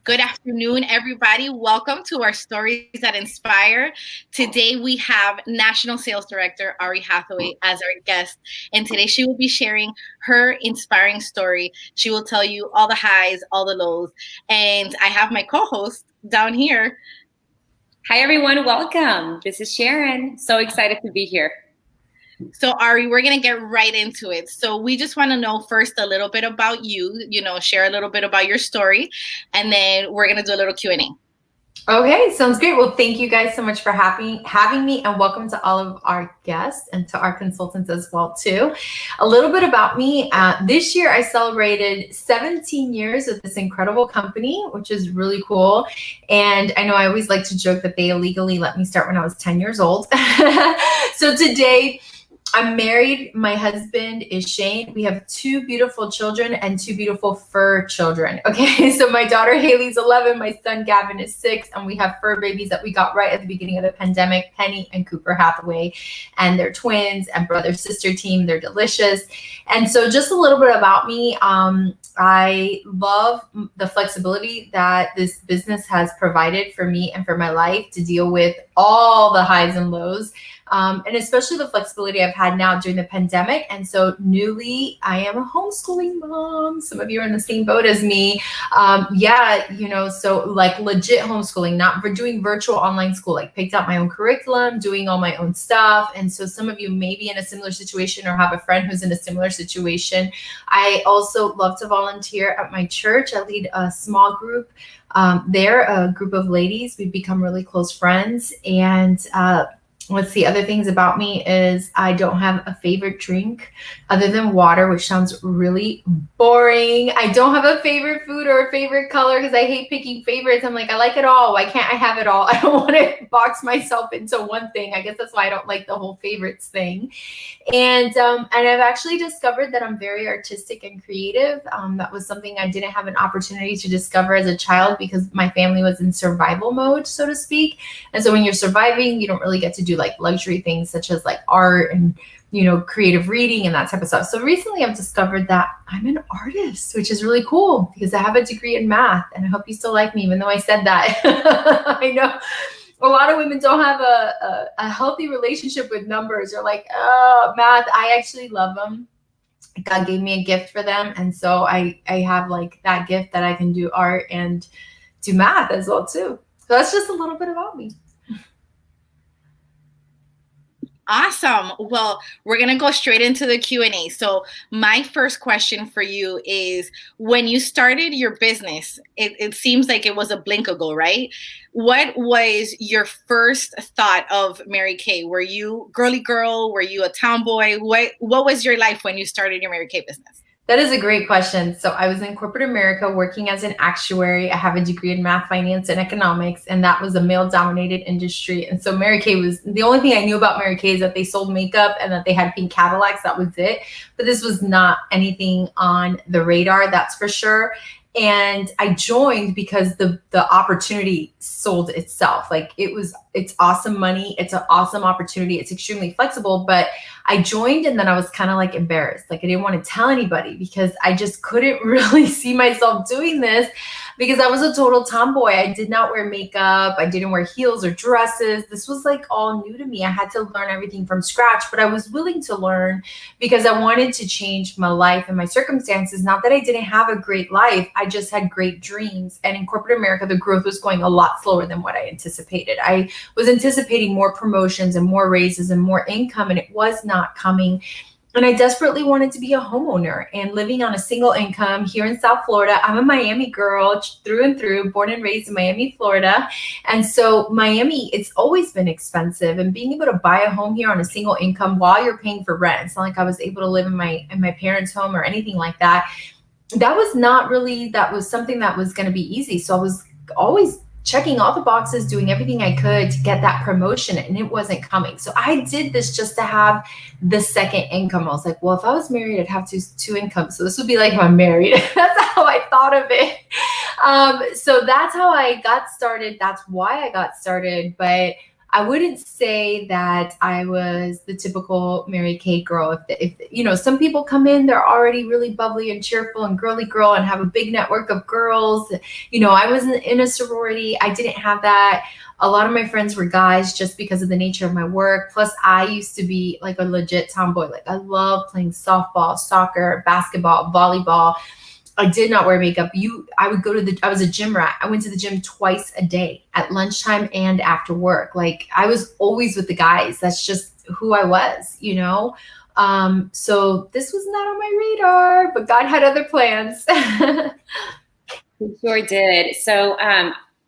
Good afternoon, everybody. Welcome to our Stories That Inspire. Today we have National Sales Director Auri Hatheway as our guest, and today she will be sharing her inspiring story. She will tell you all the highs, all the lows, and I have my co-host down here. Hi, everyone. Welcome. This is Sharon. So excited to be here. So Auri, we're going to get right into it. So we just want to know first a little bit about you, share a little bit about your story, and then we're going to do a little Q&A. Okay, sounds great. Well, thank you guys so much for having me, and welcome to all of our guests and to our consultants as well too. A little bit about me. This year I celebrated 17 years with this incredible company, which is really cool. And I know I always like to joke that they illegally let me start when I was 10 years old. So today, I'm married. My husband is Shane. We have two beautiful children and two beautiful fur children. Okay, so my daughter Haley's 11, my son Gavin is 6, and we have fur babies that we got right at the beginning of the pandemic, Penny and Cooper Hatheway, and they're twins and brother-sister team. They're delicious. And so just a little bit about me. I love the flexibility that this business has provided for me and for my life to deal with all the highs and lows. And especially the flexibility I've had now during the pandemic. And so newly, I am a homeschooling mom. Some of you are in the same boat as me. So like legit homeschooling, not for doing virtual online school, like picked out my own curriculum, doing all my own stuff. And so some of you may be in a similar situation or have a friend who's in a similar situation. I also love to volunteer at my church. I lead a small group. They're a group of ladies. We've become really close friends. And let's see, other things about me is I don't have a favorite drink other than water, which sounds really boring. I don't have a favorite food or a favorite color because I hate picking favorites. I'm like, I like it all. Why can't I have it all? I don't want to box myself into one thing. I guess that's why I don't like the whole favorites thing. And I've actually discovered that I'm very artistic and creative. That was something I didn't have an opportunity to discover as a child because my family was in survival mode, so to speak. And so when you're surviving, you don't really get to do like luxury things such as like art and creative reading and that type of stuff. So recently I've discovered that I'm an artist, which is really cool because I have a degree in math, and I hope you still like me even though I said that. I know a lot of women don't have a healthy relationship with numbers. They're like, oh, math. I actually love them. God gave me a gift for them, and so I have like that gift that I can do art and do math as well too. So that's just a little bit about me. Awesome. Well, we're going to go straight into the Q&A. So my first question for you is, when you started your business, it seems like it was a blink ago, right? What was your first thought of Mary Kay? Were you girly girl? Were you a tomboy? What was your life when you started your Mary Kay business? That is a great question. So I was in corporate America working as an actuary. I have a degree in math, finance, and economics, and that was a male-dominated industry. And so Mary Kay was the only thing I knew about Mary Kay is that they sold makeup and that they had pink Cadillacs. That was it. But this was not anything on the radar, that's for sure. And I joined because the opportunity sold itself. Like it's awesome money. It's an awesome opportunity. It's extremely flexible, but I joined and then I was kind of like embarrassed. Like I didn't want to tell anybody because I just couldn't really see myself doing this because I was a total tomboy. I did not wear makeup. I didn't wear heels or dresses. This was like all new to me. I had to learn everything from scratch, but I was willing to learn because I wanted to change my life and my circumstances. Not that I didn't have a great life. I just had great dreams. And in corporate America, the growth was going a lot slower than what I anticipated. I was anticipating more promotions and more raises and more income, and it was not coming. And I desperately wanted to be a homeowner and living on a single income here in South Florida. I'm a Miami girl through and through, born and raised in Miami, Florida. And so Miami, it's always been expensive, and being able to buy a home here on a single income while you're paying for rent. It's not like I was able to live in my parents' home or anything like that. That was something that was going to be easy. So I was always checking all the boxes, doing everything I could to get that promotion, and it wasn't coming. So I did this just to have the second income. I was like, well, if I was married, I'd have two incomes. So this would be like if I'm married. That's how I thought of it. So that's how I got started. That's why I got started. But I wouldn't say that I was the typical Mary Kay girl. If some people come in, they're already really bubbly and cheerful and girly girl and have a big network of girls. I wasn't in a sorority. I didn't have that. A lot of my friends were guys just because of the nature of my work. Plus, I used to be like a legit tomboy. Like, I love playing softball, soccer, basketball, volleyball. I did not wear makeup. I was a gym rat. I went to the gym twice a day at lunchtime and after work. Like, I was always with the guys. That's just who I was, So this was not on my radar, but God had other plans. We sure did. So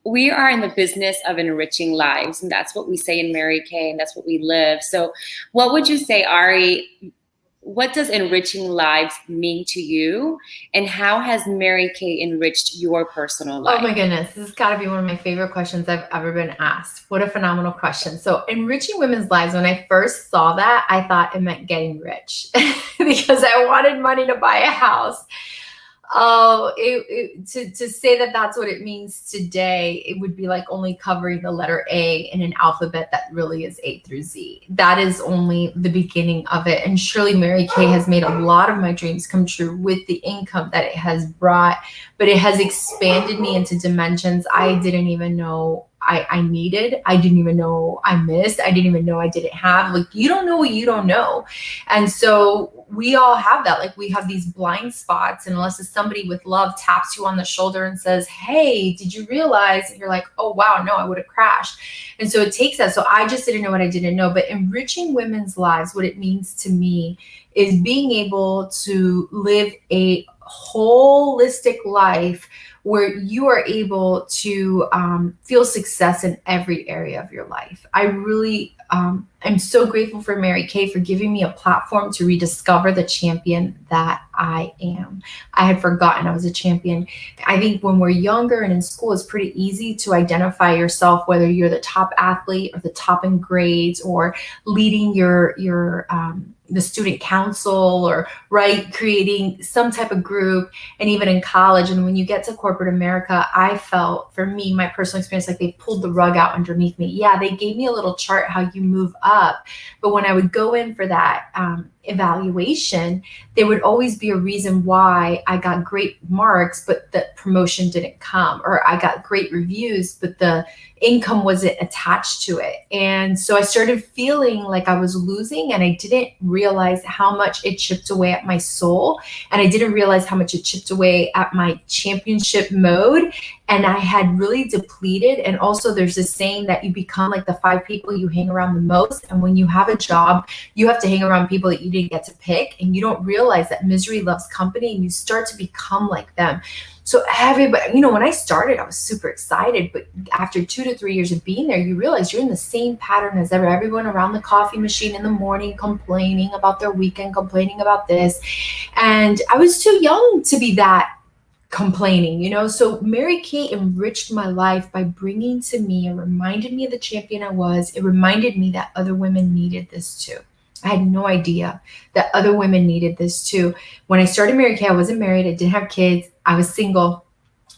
we are in the business of enriching lives, and that's what we say in Mary Kay, and that's what we live. So what would you say, Auri, what does enriching lives mean to you, and how has Mary Kay enriched your personal life? Oh my goodness, this has got to be one of my favorite questions I've ever been asked. What a phenomenal question. So enriching women's lives, when I first saw that, I thought it meant getting rich because I wanted money to buy a house. Oh, to say that that's what it means today, it would be like only covering the letter A in an alphabet that really is A through Z. That is only the beginning of it. And surely Mary Kay has made a lot of my dreams come true with the income that it has brought, but it has expanded me into dimensions I didn't even know I needed. I didn't even know I missed. I didn't even know I didn't have. Like, you don't know what you don't know. And so we all have that. Like, we have these blind spots, and unless it's somebody with love taps you on the shoulder and says, hey, did you realize? And you're like, oh, wow, no, I would have crashed. And so it takes that. So I just didn't know what I didn't know. But enriching women's lives, what it means to me is being able to live a holistic life where you are able to feel success in every area of your life. I really am so grateful for Mary Kay for giving me a platform to rediscover the champion that I am. I had forgotten I was a champion. I think when we're younger and in school, it's pretty easy to identify yourself, whether you're the top athlete or the top in grades or leading the student council or creating some type of group, and even in college. And when you get to corporate America, I felt, for me, my personal experience, like they pulled the rug out underneath me. Yeah, they gave me a little chart how you move up, but when I would go in for that evaluation, there would always be a reason why I got great marks, but the promotion didn't come, or I got great reviews, but the income wasn't attached to it. And so I started feeling like I was losing, and I didn't realize how much it chipped away at my soul. And I didn't realize how much it chipped away at my championship mode. And I had really depleted. And also there's this saying that you become like the 5 people you hang around the most. And when you have a job, you have to hang around people that you didn't get to pick. And you don't realize that misery loves company, and you start to become like them. So everybody, when I started, I was super excited. But after 2 to 3 years of being there, you realize you're in the same pattern as ever. Everyone around the coffee machine in the morning complaining about their weekend, complaining about this. And I was too young to be that complaining, So Mary Kay enriched my life by bringing to me and reminded me of the champion I was. It reminded me that other women needed this too. I had no idea that other women needed this too. When I started Mary Kay, I wasn't married. I didn't have kids. I was single.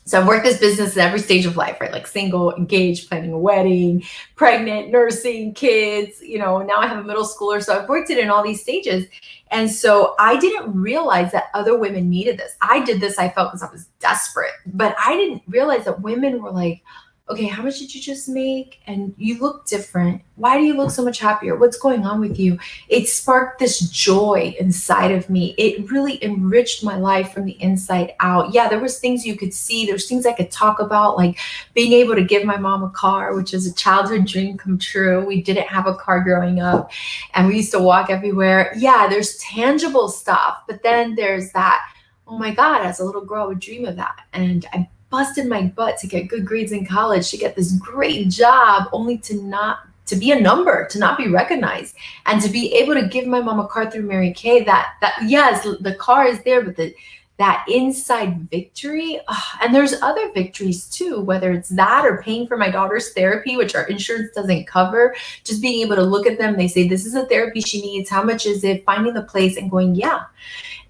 So I've worked this business at every stage of life, right? Like single, engaged, planning a wedding, pregnant, nursing, kids, now I have a middle schooler. So I've worked it in all these stages. And so I didn't realize that other women needed this. I did this, I felt, because I was desperate, but I didn't realize that women were like, okay, how much did you just make? And you look different. Why do you look so much happier? What's going on with you? It sparked this joy inside of me. It really enriched my life from the inside out. Yeah, there was things you could see. There's things I could talk about, like being able to give my mom a car, which is a childhood dream come true. We didn't have a car growing up, and we used to walk everywhere. Yeah, there's tangible stuff, but then there's that, oh my God, as a little girl, I would dream of that. And I busted my butt to get good grades in college, to get this great job, only to be a number, to not be recognized, and to be able to give my mom a car through Mary Kay. That yes, the car is there, but that inside victory, and there's other victories too, whether it's that or paying for my daughter's therapy, which our insurance doesn't cover. Just being able to look at them, they say, this is a therapy she needs. How much is it? Finding the place and going, yeah.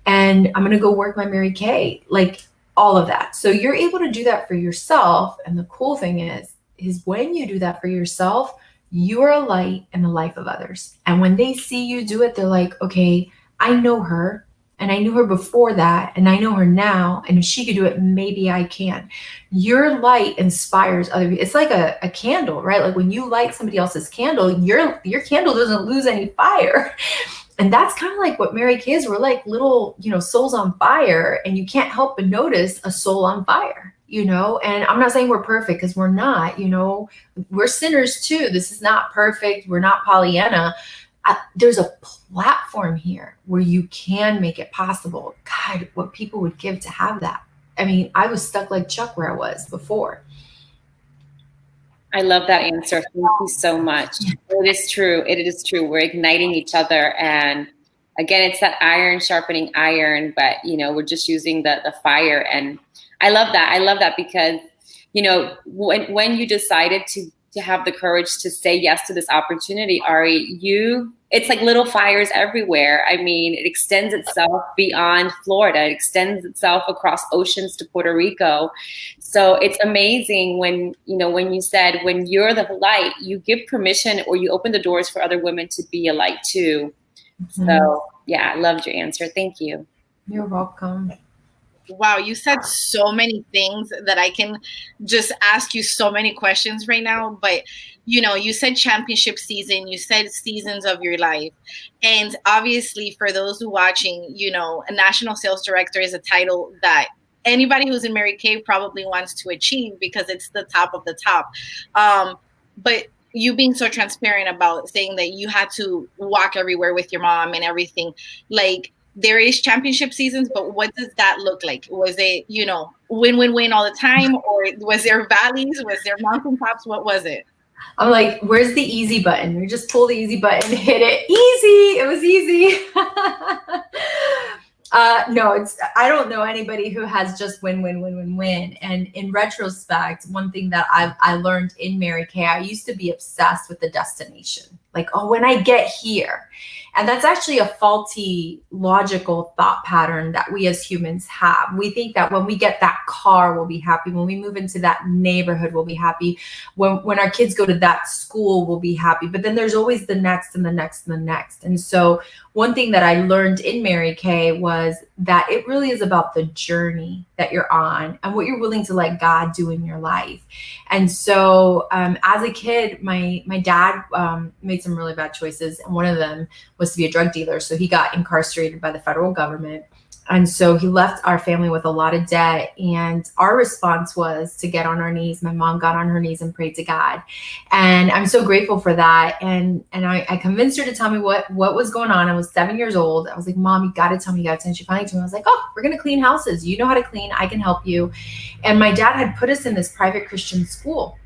And I'm going to go work my Mary Kay. Like, all of that. So you're able to do that for yourself. And the cool thing is when you do that for yourself, You are a light in the life of others. And when they see you do it, they're like, okay, I know her. And I knew her before that. And I know her now. And if she could do it, maybe I can. Your light inspires other people. It's like a candle, right? Like when you light somebody else's candle, your candle doesn't lose any fire. And that's kind of like what Mary Kay is. We're like little, souls on fire. And you can't help but notice a soul on fire. And I'm not saying we're perfect, because we're not. We're sinners too. This is not perfect. We're not Pollyanna. There's a platform here where you can make it possible. God, what people would give to have that. I mean, I was stuck like Chuck where I was before. I love that answer. Thank you so much. It is true. It is true. We're igniting each other. And again, it's that iron sharpening iron, but we're just using the fire. And I love that. I love that because, when you decided to have the courage to say yes to this opportunity, Auri, it's like little fires everywhere. I mean, it extends itself beyond Florida. It extends itself across oceans to Puerto Rico. So it's amazing when you said, when you're the light, you give permission or you open the doors for other women to be a light too. Mm-hmm. So yeah, I loved your answer. Thank you. You're welcome. Wow, you said so many things that I can just ask you so many questions right now. But, you said championship season, you said seasons of your life. And obviously, for those who are watching, a national sales director is a title that anybody who's in Mary Kay probably wants to achieve, because it's the top of the top. But you being so transparent about saying that you had to walk everywhere with your mom and everything, like, there is championship seasons, but what does that look like? Was it, win all the time, or was there valleys? Was there mountaintops? What was it? I'm like, where's the easy button? We just pull the easy button, hit it. Easy. It was easy. No, I don't know anybody who has just win. And in retrospect, one thing that I learned in Mary Kay, I used to be obsessed with the destination. Like, oh, when I get here. And that's actually a faulty logical thought pattern that we as humans have. We think that when we get that car, we'll be happy. When we move into that neighborhood, we'll be happy. When our kids go to that school, we'll be happy. But then there's always the next and the next and the next. And so one thing that I learned in Mary Kay was that it really is about the journey that you're on and what you're willing to let God do in your life. And so as a kid, my dad made some really bad choices. And one of them was to be a drug dealer. So he got incarcerated by the federal government. And so he left our family with a lot of debt. And our response was to get on our knees. My mom got on her knees and prayed to God. And I'm so grateful for that. And I convinced her to tell me what was going on. I was 7 years old. I was like, Mom, you got to tell me. And she finally told me. I was like, oh, we're going to clean houses. You know how to clean. I can help you. And my dad had put us in this private Christian school.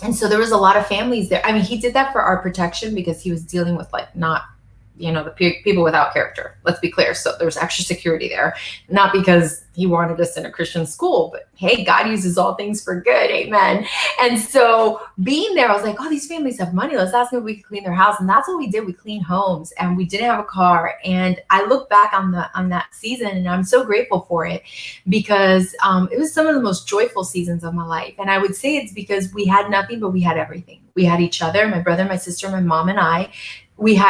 And so there was a lot of families there. I mean, he did that for our protection because he was dealing with the people without character. Let's be clear. So there was extra security there, not because he wanted us in a Christian school, but hey, God uses all things for good. Amen. And so being there, I was like, oh, these families have money. Let's ask them if we can clean their house. And that's what we did. We cleaned homes and we didn't have a car. And I look back on that season and I'm so grateful for it because it was some of the most joyful seasons of my life. And I would say it's because we had nothing, but we had everything. We had each other, my brother, my sister, my mom, and I.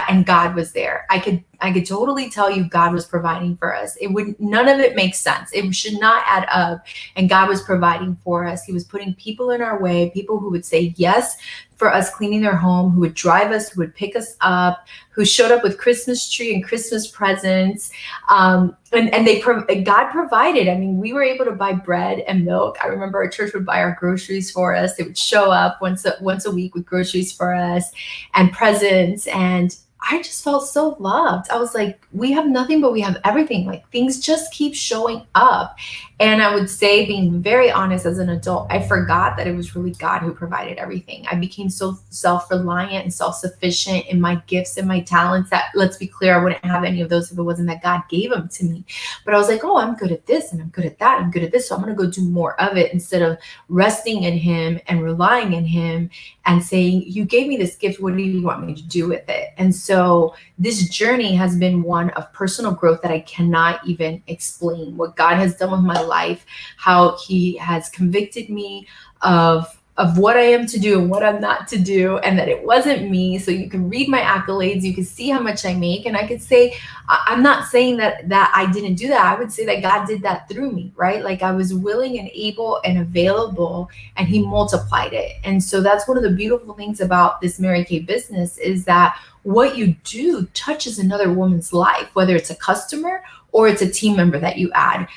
And God was there. I could totally tell you God was providing for us. None of it makes sense. It should not add up. And God was providing for us. He was putting people in our way, people who would say yes for us cleaning their home, who would drive us, who would pick us up, who showed up with Christmas tree and Christmas presents. And God provided. I mean, we were able to buy bread and milk. I remember our church would buy our groceries for us. They would show up once a week with groceries for us and presents. And I just felt so loved. I was like, we have nothing, but we have everything. Like things just keep showing up. And I would say, being very honest as an adult, I forgot that it was really God who provided everything. I became so self-reliant and self-sufficient in my gifts and my talents that, let's be clear, I wouldn't have any of those if it wasn't that God gave them to me. But I was like, oh, I'm good at this and I'm good at that. I'm good at this. So I'm going to go do more of it instead of resting in him and relying in him and saying, you gave me this gift. What do you want me to do with it? And so this journey has been one of personal growth that I cannot even explain. What God has done with my life, how he has convicted me of of what I am to do and what I'm not to do, and that it wasn't me. So you can read my accolades, you can see how much I make, and I could say, I'm not saying that I didn't do that. I would say that God did that through me, right? Like I was willing and able and available, and He multiplied it. And so that's one of the beautiful things about this Mary Kay business, is that what you do touches another woman's life, whether it's a customer or it's a team member that you add.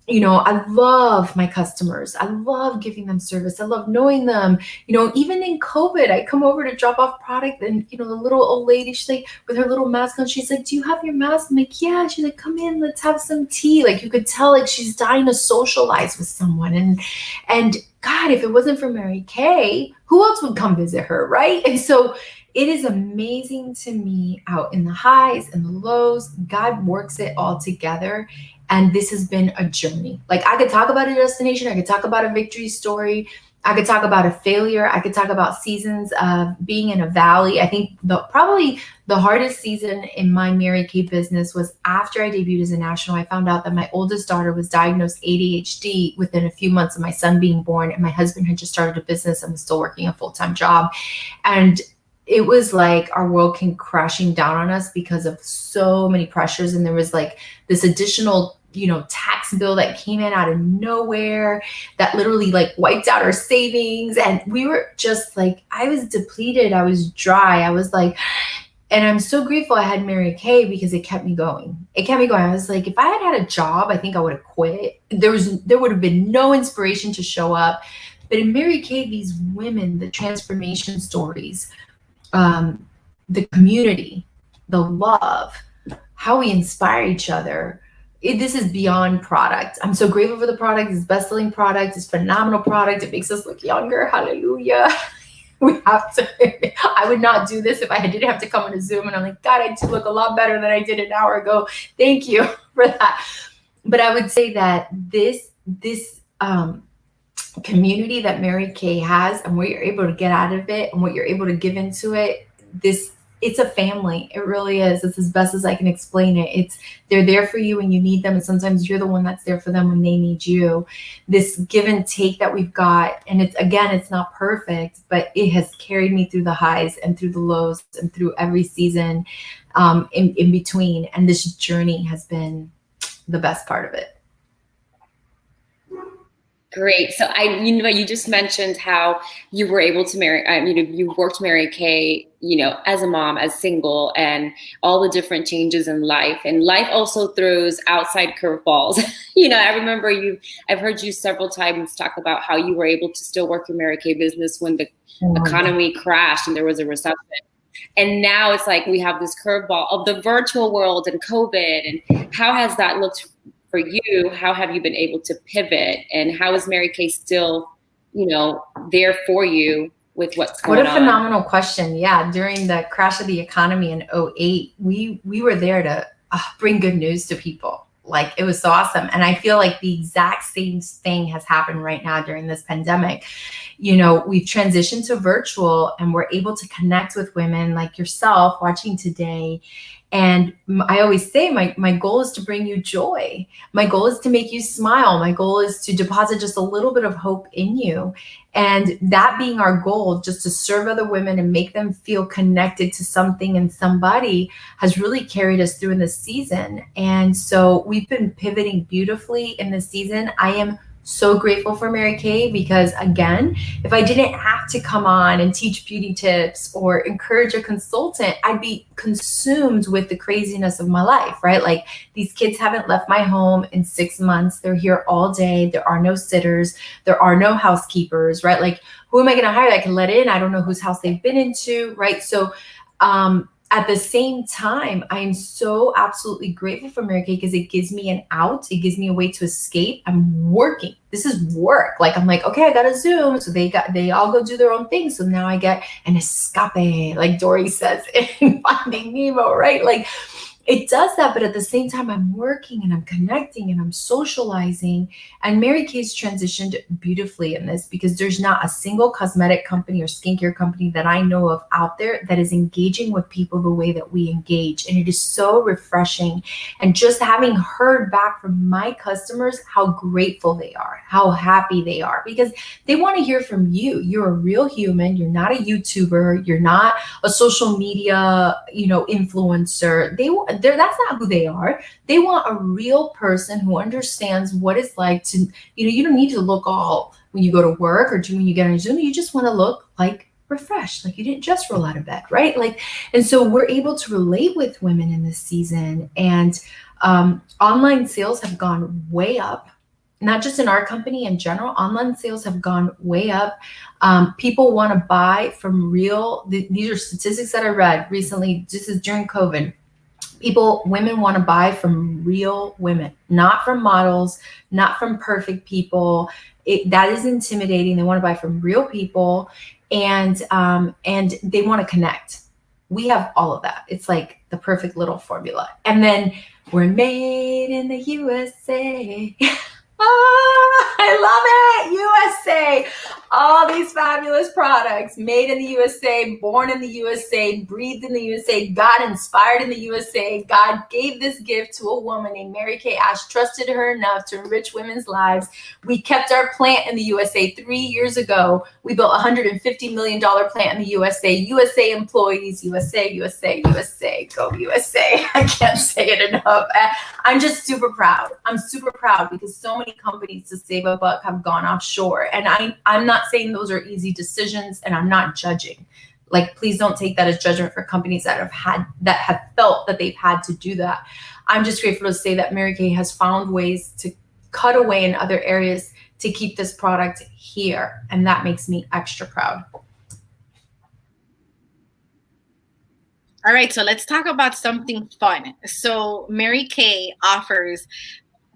You know, I love my customers. I love giving them service. I love knowing them. You know, even in COVID, I come over to drop off product, and, you know, the little old lady, she's like, with her little mask on, she's like, do you have your mask? I'm like, yeah. She's like, come in, let's have some tea. Like, you could tell, like, she's dying to socialize with someone. And God, if it wasn't for Mary Kay, who else would come visit her, right? And so it is amazing to me, out in the highs and the lows, God works it all together. And this has been a journey. Like, I could talk about a destination, I could talk about a victory story, I could talk about a failure, I could talk about seasons of being in a valley. I think probably the hardest season in my Mary Kay business was after I debuted as a national. I found out that my oldest daughter was diagnosed ADHD within a few months of my son being born, and my husband had just started a business and was still working a full-time job. And it was like our world came crashing down on us because of so many pressures. And there was like this additional, you know, tax bill that came in out of nowhere that literally like wiped out our savings. And we were just like, I was depleted. I was dry. I was like, and I'm so grateful I had Mary Kay, because it kept me going. It kept me going. I was like, if I had had a job, I think I would have quit. There would have been no inspiration to show up. But in Mary Kay, these women, the transformation stories, the community, the love, how we inspire each other. This is beyond product. I'm so grateful for the product. It's best-selling product. It's phenomenal product. It makes us look younger. Hallelujah. We have to. I would not do this if I didn't have to come on a Zoom and I'm like, God, I do look a lot better than I did an hour ago. Thank you for that. But I would say that this community that Mary Kay has, and what you're able to get out of it and what you're able to give into it, it's a family. It really is. It's as best as I can explain it. They're there for you when you need them, and sometimes you're the one that's there for them when they need you. This give and take that we've got, and it's not perfect, but it has carried me through the highs and through the lows and through every season in between. And this journey has been the best part of it. Great. So you just mentioned how you were able to marry, you worked Mary Kay, as a mom, as single, and all the different changes in life. And life also throws outside curveballs. I remember I've heard you several times talk about how you were able to still work your Mary Kay business when the economy crashed and there was a recession. And now it's like we have this curveball of the virtual world and COVID. And how has that looked for you? How have you been able to pivot, and how is Mary Kay still, there for you with what's going on? What a phenomenal question. Yeah. During the crash of the economy in 2008, we were there to bring good news to people. Like, it was so awesome. And I feel like the exact same thing has happened right now during this pandemic. We've transitioned to virtual, and we're able to connect with women like yourself watching today. And I always say my goal is to bring you joy. My goal is to make you smile. My goal is to deposit just a little bit of hope in you. And that being our goal, just to serve other women and make them feel connected to something and somebody, has really carried us through in this season. And so we've been pivoting beautifully in this season. I am so grateful for Mary Kay, because again, if I didn't have to come on and teach beauty tips or encourage a consultant, I'd be consumed with the craziness of my life, right? Like, these kids haven't left my home in 6 months. They're here all day. There are no sitters. There are no housekeepers, right? Like, who am I going to hire that I can let in? I don't know whose house they've been into, right? So, at the same time, I am so absolutely grateful for Mary Kay, because it gives me an out. It gives me a way to escape. I'm working. This is work. Like, I'm like, okay, I got a Zoom. So they all go do their own thing. So now I get an escape, like Dory says in Finding Nemo, right? Like, it does that, but at the same time, I'm working and I'm connecting and I'm socializing. And Mary Kay's transitioned beautifully in this, because there's not a single cosmetic company or skincare company that I know of out there that is engaging with people the way that we engage. And it is so refreshing. And just having heard back from my customers how grateful they are, how happy they are, because they want to hear from you. You're a real human. You're not a YouTuber. You're not a social media, influencer. That's not who they are. They want a real person who understands what it's like to, you don't need to look all when you go to work or when you get on Zoom. You just want to look like refreshed, like you didn't just roll out of bed, right? And so we're able to relate with women in this season. And online sales have gone way up. Not just in our company in general, online sales have gone way up. People want to buy from these are statistics that I read recently. This is during COVID. Women want to buy from real women, not from models, not from perfect people. That is intimidating. They want to buy from real people, and they want to connect. We have all of that. It's like the perfect little formula. And then we're made in the USA. I love it. USA. All these fabulous products made in the USA, born in the USA, breathed in the USA, God inspired in the USA. God gave this gift to a woman named Mary Kay Ash, trusted her enough to enrich women's lives. We kept our plant in the USA 3 years ago. We built a $150 million plant in the USA. USA employees, USA, USA, USA, go USA. I can't say it enough. I'm just super proud. I'm super proud because so many companies, to save a buck, have gone offshore. And I'm not saying those are easy decisions, and I'm not judging. Please don't take that as judgment for companies that have felt that they've had to do that. I'm just grateful to say that Mary Kay has found ways to cut away in other areas to keep this product here. And that makes me extra proud. All right, so let's talk about something fun. So Mary Kay offers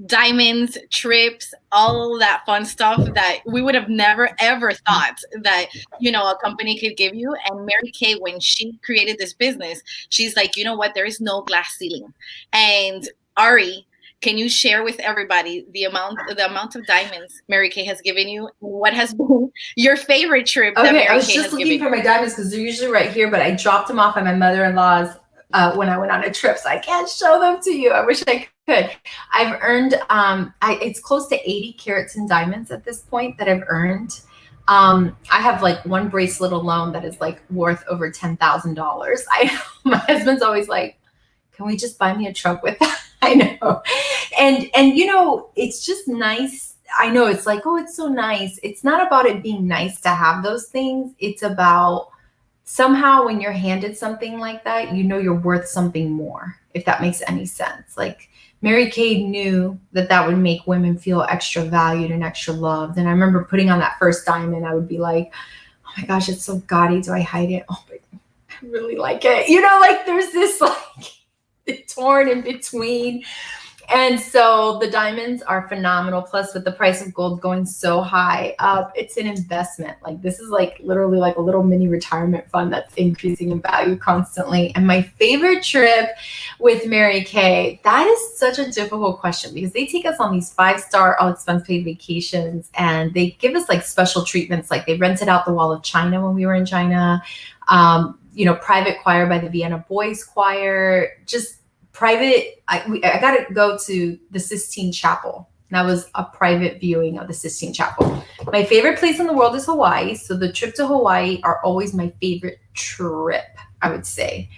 diamonds, trips, all that fun stuff that we would have never ever thought that a company could give you. And Mary Kay, when she created this business, she's like, you know what, there is no glass ceiling. And Auri, can you share with everybody the amount of diamonds Mary Kay has given you? What has been your favorite trip that Mary Kay has given you? I was just looking for my diamonds because they're usually right here, but I dropped them off at my mother-in-law's when I went on a trip, so I can't show them to you. I wish I could. I've earned it's close to 80 carats in diamonds at this point that I've earned. I have one bracelet alone that is worth over $10,000. My husband's always like, can we just buy me a truck with that? I know. And it's just nice. I know it's like, oh, it's so nice. It's not about it being nice to have those things. It's about somehow when you're handed something like that, you're worth something more, if that makes any sense. Mary Kay knew that would make women feel extra valued and extra loved. And I remember putting on that first diamond, I would be like, oh my gosh, it's so gaudy. Do I hide it? Oh, but I really like it. There's this torn in between. And so the diamonds are phenomenal. Plus, with the price of gold going so high up, it's an investment. This is literally a little mini retirement fund that's increasing in value constantly. And my favorite trip with Mary Kay, that is such a difficult question because they take us on these 5-star all expense paid vacations, and they give us special treatments. They rented out the Wall of China when we were in China, private choir by the Vienna Boys Choir, just private. I got to go to the Sistine Chapel. That was a private viewing of the Sistine Chapel. My favorite place in the world is Hawaii. So the trip to Hawaii are always my favorite trip, I would say.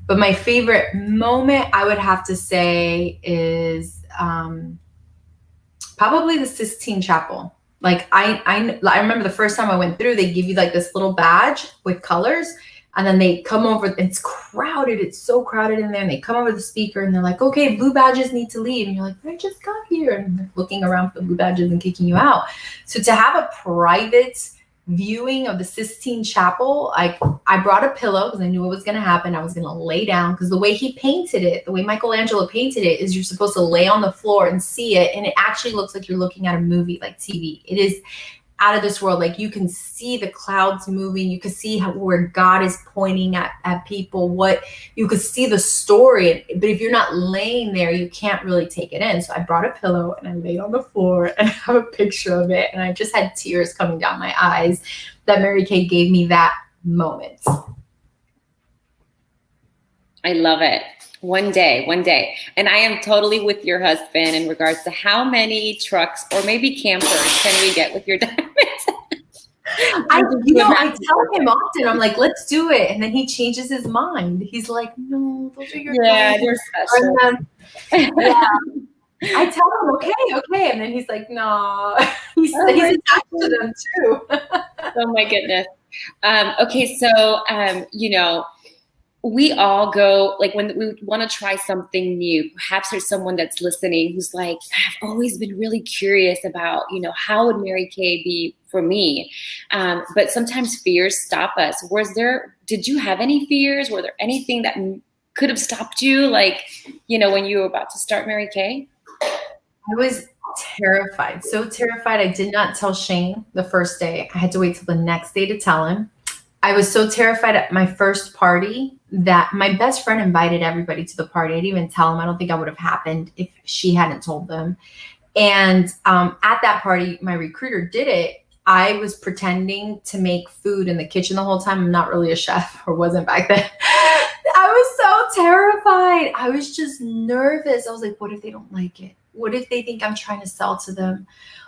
But my favorite moment, I would have to say, is probably the Sistine Chapel. I remember the first time I went through, they give you this little badge with colors. And then they come over, it's crowded. It's so crowded in there. And they come over the speaker and they're like, okay, blue badges need to leave. And you're like, I just got here. And they're looking around for the blue badges and kicking you out. So to have a private viewing of the Sistine Chapel, I brought a pillow because I knew what was going to happen. I was going to lay down because the way he painted it, the way Michelangelo painted it, is you're supposed to lay on the floor and see it. And it actually looks like you're looking at a movie, like TV. It is out of this world. Like you can see the clouds moving. You can see where God is pointing at people, what you could see the story. But if you're not laying there, you can't really take it in. So I brought a pillow and I laid on the floor and I have a picture of it. And I just had tears coming down my eyes that Mary Kay gave me that moment. I love it. One day. And I am totally with your husband in regards to how many trucks or maybe campers can we get with your diamonds? I tell him often, I'm like, let's do it. And then he changes his mind. He's like, no, those are your diamonds. They're special. Yeah. I tell him, okay. And then he's like, no. He's attached to them too. Oh my goodness. Okay. So, we all go, like when we want to try something new, perhaps there's someone that's listening who's like, I've always been really curious about, how would Mary Kay be for me? But sometimes fears stop us. Did you have any fears? Were there anything that could have stopped you? Like, when you were about to start Mary Kay? I was terrified. So terrified. I did not tell Shane the first day. I had to wait till the next day to tell him. I was so terrified at my first party that my best friend invited everybody to the party. I didn't even tell him. I don't think that would have happened if she hadn't told them. And at that party, my recruiter did it. I was pretending to make food in the kitchen the whole time. I'm not really a chef, or wasn't back then. I was so terrified. I was just nervous. I was like, what if they don't like it? What if they think I'm trying to sell to them?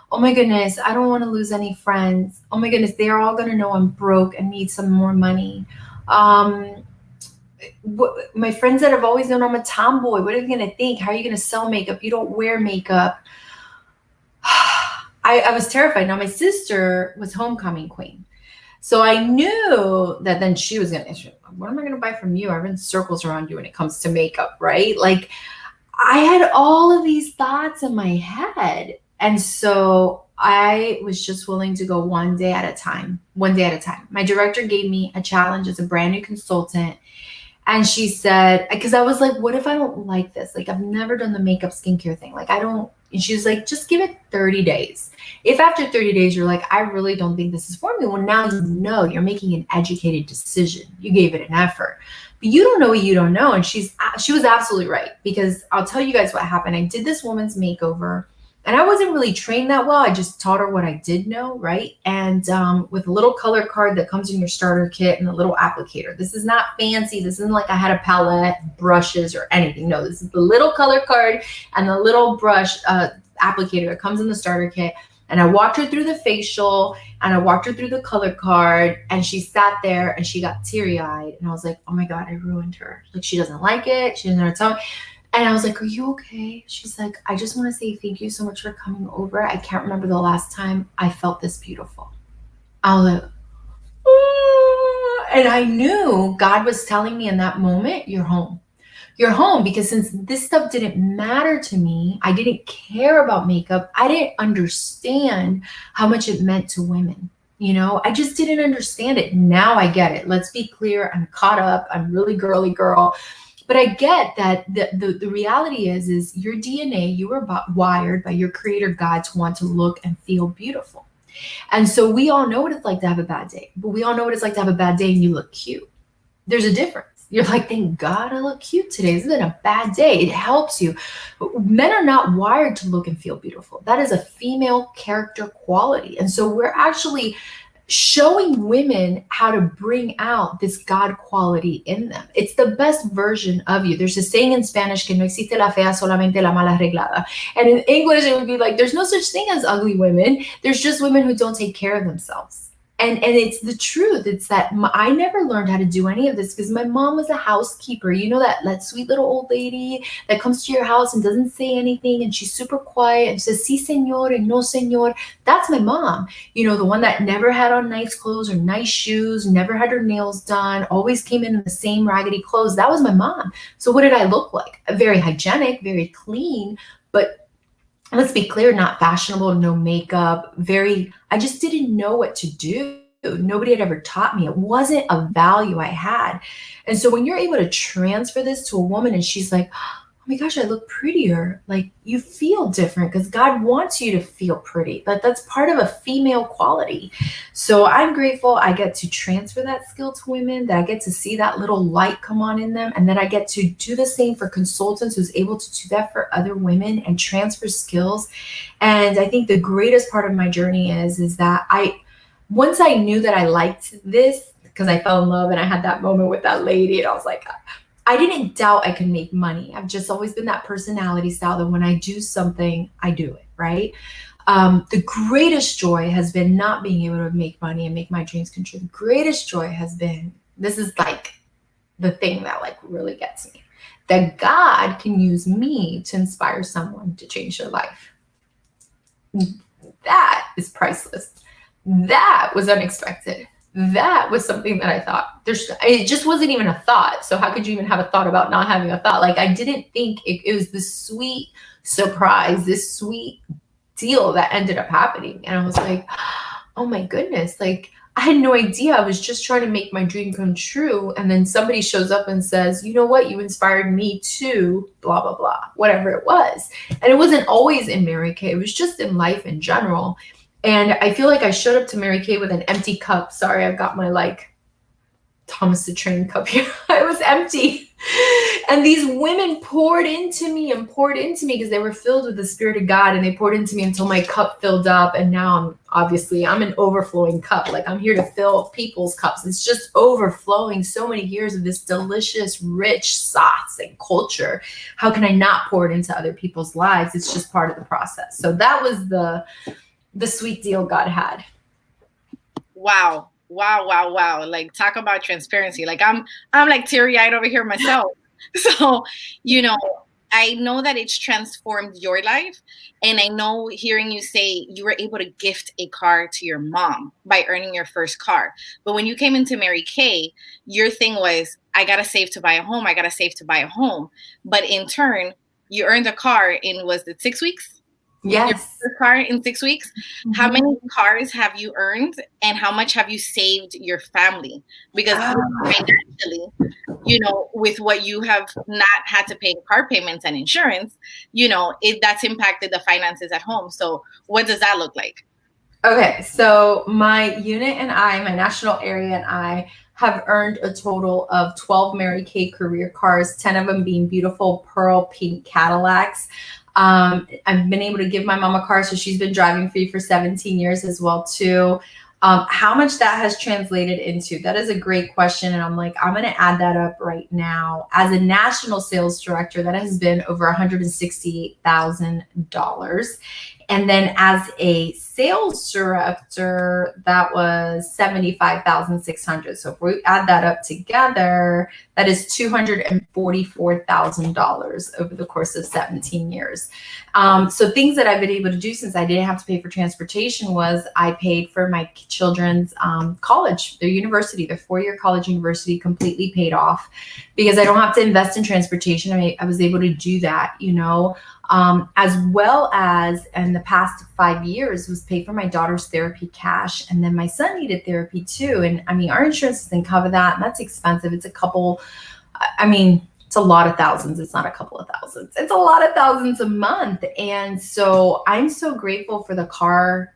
Oh my goodness, I don't want to lose any friends. Oh my goodness, they're all going to know I'm broke and need some more money. My friends that have always known I'm a tomboy, what are they going to think? How are you going to sell makeup? You don't wear makeup. I was terrified. Now, my sister was homecoming queen. So I knew that then she was going to, what am I going to buy from you? I run circles around you when it comes to makeup, right? Like I had all of these thoughts in my head. And so I was just willing to go one day at a time. My director gave me a challenge as a brand new consultant. And she said, because I was like, what if I don't like this? Like, I've never done the makeup skincare thing. Like, and she was like, just give it 30 days. If after 30 days, you're like, I really don't think this is for me. Well, now you know you're making an educated decision. You gave it an effort. But you don't know what you don't know. And she was absolutely right, because I'll tell you guys what happened. I did this woman's makeover. And I wasn't really trained that well. I just taught her what I did know, right? And with a little color card that comes in your starter kit and a little applicator. This is not fancy. This isn't like I had a palette, brushes, or anything. No, this is the little color card and the little brush applicator that comes in the starter kit. And I walked her through the facial and I walked her through the color card, and she sat there and she got teary-eyed. And I was like, oh my God, I ruined her. Like, she doesn't like it. She doesn't know what to tell me. And I was like, are you okay? She's like, I just want to say thank you so much for coming over. I can't remember the last time I felt this beautiful. I was like, and I knew God was telling me in that moment, you're home. You're home, because since this stuff didn't matter to me, I didn't care about makeup. I didn't understand how much it meant to women. I just didn't understand it. Now I get it. Let's be clear. I'm caught up. I'm really girly girl. But I get that the reality is your DNA, you were wired by your creator God to want to look and feel beautiful. And so we all know what it's like to have a bad day, but we all know what it's like to have a bad day and you look cute. There's a difference. You're like, thank God I look cute today. This isn't a bad day. It helps you. But men are not wired to look and feel beautiful. That is a female character quality. And so we're actually showing women how to bring out this God quality in them. It's the best version of you. There's a saying in Spanish, que no existe la fea, solamente la mal arreglada. And in English, it would be like, there's no such thing as ugly women. There's just women who don't take care of themselves. And it's the truth. It's that I never learned how to do any of this because my mom was a housekeeper. You know, that sweet little old lady that comes to your house and doesn't say anything, and she's super quiet and says, sí, señor, and no, señor. That's my mom. You know, the one that never had on nice clothes or nice shoes, never had her nails done, always came in the same raggedy clothes. That was my mom. So what did I look like? Very hygienic, very clean, but let's be clear, not fashionable, no makeup, I just didn't know what to do. Nobody had ever taught me. It wasn't a value I had. And so when you're able to transfer this to a woman and she's like, oh my gosh, I look prettier. Like, you feel different because God wants you to feel pretty. That's part of a female quality. So I'm grateful I get to transfer that skill to women, that I get to see that little light come on in them, and then I get to do the same for consultants who's able to do that for other women and transfer skills. And I think the greatest part of my journey is that once I knew that I liked this, because I fell in love and I had that moment with that lady, and I was like, I didn't doubt I could make money. I've just always been that personality style that when I do something, I do it, right? The greatest joy has been not being able to make money and make my dreams come true. The greatest joy has been, this is like the thing that like really gets me, that God can use me to inspire someone to change their life. That is priceless. That was unexpected. That was something that I thought it just wasn't even a thought. So how could you even have a thought about not having a thought? Like, I didn't think it was this sweet surprise, this sweet deal that ended up happening. And I was like, oh my goodness, like, I had no idea. I was just trying to make my dream come true. And then somebody shows up and says, you know what, you inspired me to blah, blah, blah, whatever it was. And it wasn't always in Mary Kay. It was just in life in general. And I feel like I showed up to Mary Kay with an empty cup. Sorry, I've got my like Thomas the Train cup here. It was empty. And these women poured into me because they were filled with the Spirit of God, and they poured into me until my cup filled up. And now I'm an overflowing cup. Like, I'm here to fill people's cups. It's just overflowing. So many years of this delicious, rich sauce and culture. How can I not pour it into other people's lives? It's just part of the process. So that was the sweet deal God had. Wow. Like, talk about transparency. Like, I'm like teary-eyed over here myself. So, I know that it's transformed your life. And I know, hearing you say you were able to gift a car to your mom by earning your first car. But when you came into Mary Kay, your thing was, I got to save to buy a home. But in turn, you earned a car in, was it 6 weeks? Yes. Your car in 6 weeks. Mm-hmm. How many cars have you earned, and how much have you saved your family? Because financially, with what you have not had to pay car payments and insurance, that's impacted the finances at home. So what does that look like? Okay, so my unit and my national area and I have earned a total of 12 Mary Kay career cars, 10 of them being beautiful pearl pink Cadillacs. I've been able to give my mom a car, so she's been driving free for 17 years as well too. How much that has translated into, that is a great question. And I'm going to add that up right now. As a national sales director, that has been over $168,000. And then as a sales director, that was $75,600. So if we add that up together, that is $244,000 over the course of 17 years. So things that I've been able to do since I didn't have to pay for transportation was I paid for my children's college, their university, their 4-year college university, completely paid off because I don't have to invest in transportation. I was able to do that, as well as in the past 5 years was pay for my daughter's therapy cash. And then my son needed therapy too. And our insurance doesn't cover that. And that's expensive. It's it's a lot of thousands. It's not a couple of thousands. It's a lot of thousands a month. And so I'm so grateful for the car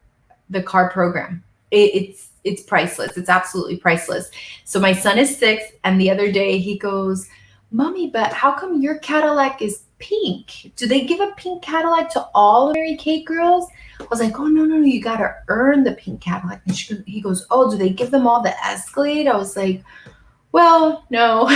program. It's priceless. It's absolutely priceless. So my son is 6, and the other day he goes, "Mommy, but how come your Cadillac is pink? Do they give a pink Cadillac to all the Mary Kay girls?" I was like, "Oh, no, you got to earn the pink Cadillac." And he goes, "Oh, do they give them all the Escalade?" I was like, "Well, no."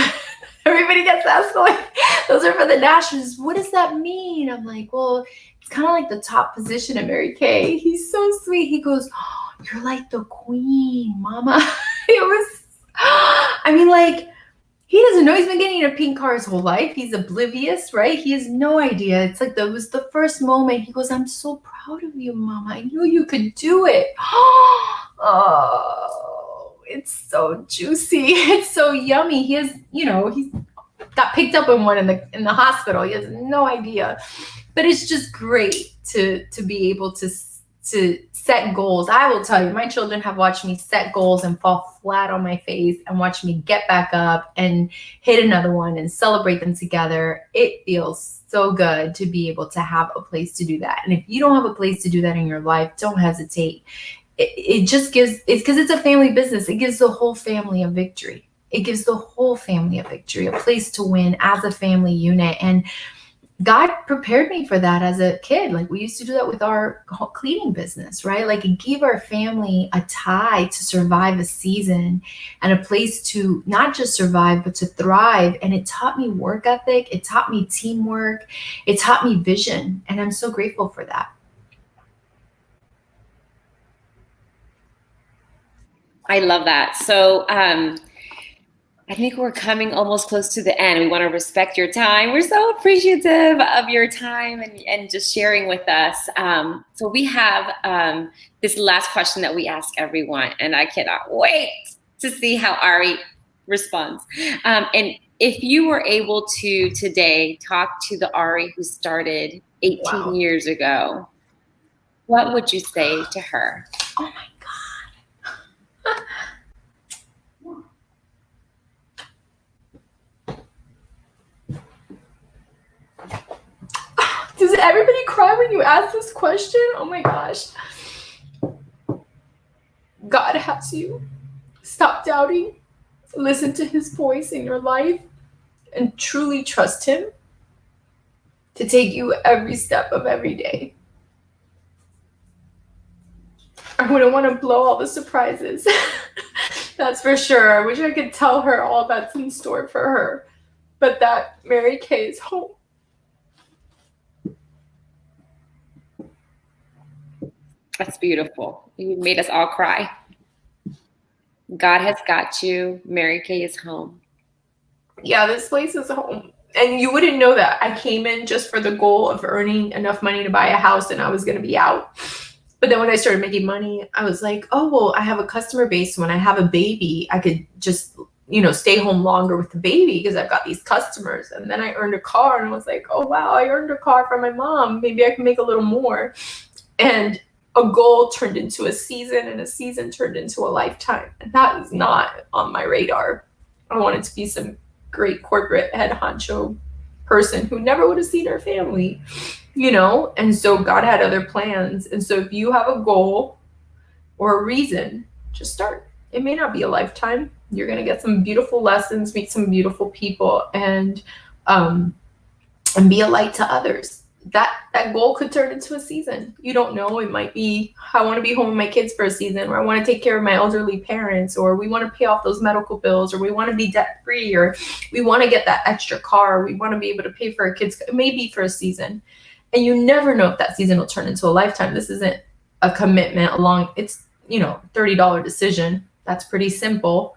Everybody gets the Escalade. Those are for the Nationals. What does that mean? I'm like, well, it's kind of like the top position at Mary Kay. He's so sweet. He goes, "Oh, you're like the queen, mama." It was, he doesn't know. He's been getting a pink car his whole life. He's oblivious, right? He has no idea. It's like that was the first moment. He goes, "I'm so proud of you, mama. I knew you could do it." Oh, it's so juicy. It's so yummy. He has, he's got picked up in one in the hospital. He has no idea, but it's just great to be able to set goals. I will tell you, my children have watched me set goals and fall flat on my face and watch me get back up and hit another one and celebrate them together. It feels so good to be able to have a place to do that. And if you don't have a place to do that in your life, don't hesitate. It just gives, it's because it's a family business. It gives the whole family a victory. It gives the whole family a victory, a place to win as a family unit. And God prepared me for that as a kid. Like, we used to do that with our cleaning business, right? Like, it gave our family a tie to survive a season and a place to not just survive, but to thrive. And it taught me work ethic. It taught me teamwork. It taught me vision. And I'm so grateful for that. I love that. So, I think we're coming almost close to the end. We want to respect your time. We're so appreciative of your time and just sharing with us. So we have this last question that we ask everyone, and I cannot wait to see how Auri responds. And if you were able to today talk to the Auri who started 18 years ago, what would you say to her? Oh my God. Does everybody cry when you ask this question? Oh my gosh. God has you. Stop doubting. Listen to his voice in your life and truly trust him to take you every step of every day. I wouldn't want to blow all the surprises. That's for sure. I wish I could tell her all that's in store for her. But that Mary Kay is home. That's beautiful. You made us all cry. God has got you. Mary Kay is home. Yeah, this place is home. And you wouldn't know that. I came in just for the goal of earning enough money to buy a house and I was going to be out. But then when I started making money, I was like, oh, well, I have a customer base. When I have a baby, I could just, stay home longer with the baby because I've got these customers. And then I earned a car and I was like, oh, wow, I earned a car from my mom. Maybe I can make a little more. And a goal turned into a season and a season turned into a lifetime. And that is not on my radar. I wanted to be some great corporate head honcho person who never would have seen her family, and so God had other plans. And so if you have a goal or a reason, just start. It may not be a lifetime. You're going to get some beautiful lessons, meet some beautiful people, and be a light to others. That goal could turn into a season. You don't know. It might be, I want to be home with my kids for a season, or I want to take care of my elderly parents, or we want to pay off those medical bills, or we want to be debt free, or we want to get that extra car. We want to be able to pay for our kids, maybe for a season. And you never know if that season will turn into a lifetime. This isn't a commitment it's, $30 decision. That's pretty simple.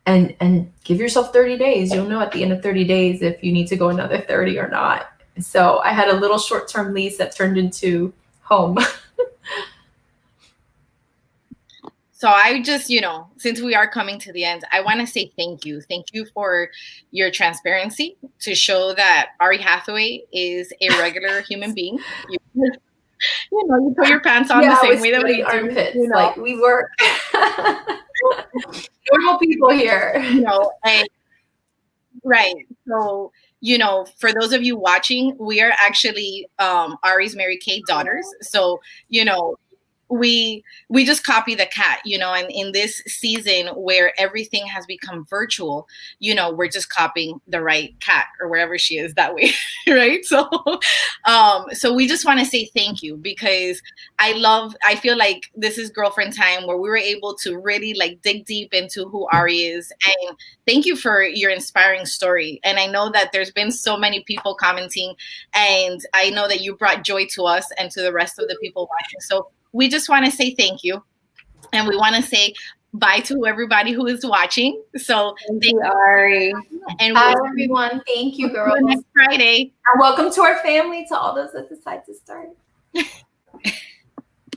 And give yourself 30 days. You'll know at the end of 30 days if you need to go another 30 or not. So I had a little short-term lease that turned into home. So I just, since we are coming to the end, I want to say thank you. Thank you for your transparency to show that Auri Hatheway is a regular human being. You put your pants on the same way that we armpits. Do. Like, we work. Normal people here. And, right. So, for those of you watching, we are actually Auri's Mary Kay daughters. So, we just copy the cat, and in this season where everything has become virtual, we're just copying the right cat or wherever she is that way. Right. So, so we just want to say thank you, because I feel like this is girlfriend time where we were able to really dig deep into who Auri is. And thank you for your inspiring story. And I know that there's been so many people commenting, and I know that you brought joy to us and to the rest of the people watching. So we just want to say thank you. And we want to say bye to everybody who is watching. So thank you, Auri. And bye, everyone. Thank you, girls. Next Friday. And welcome to our family, to all those that decide to start.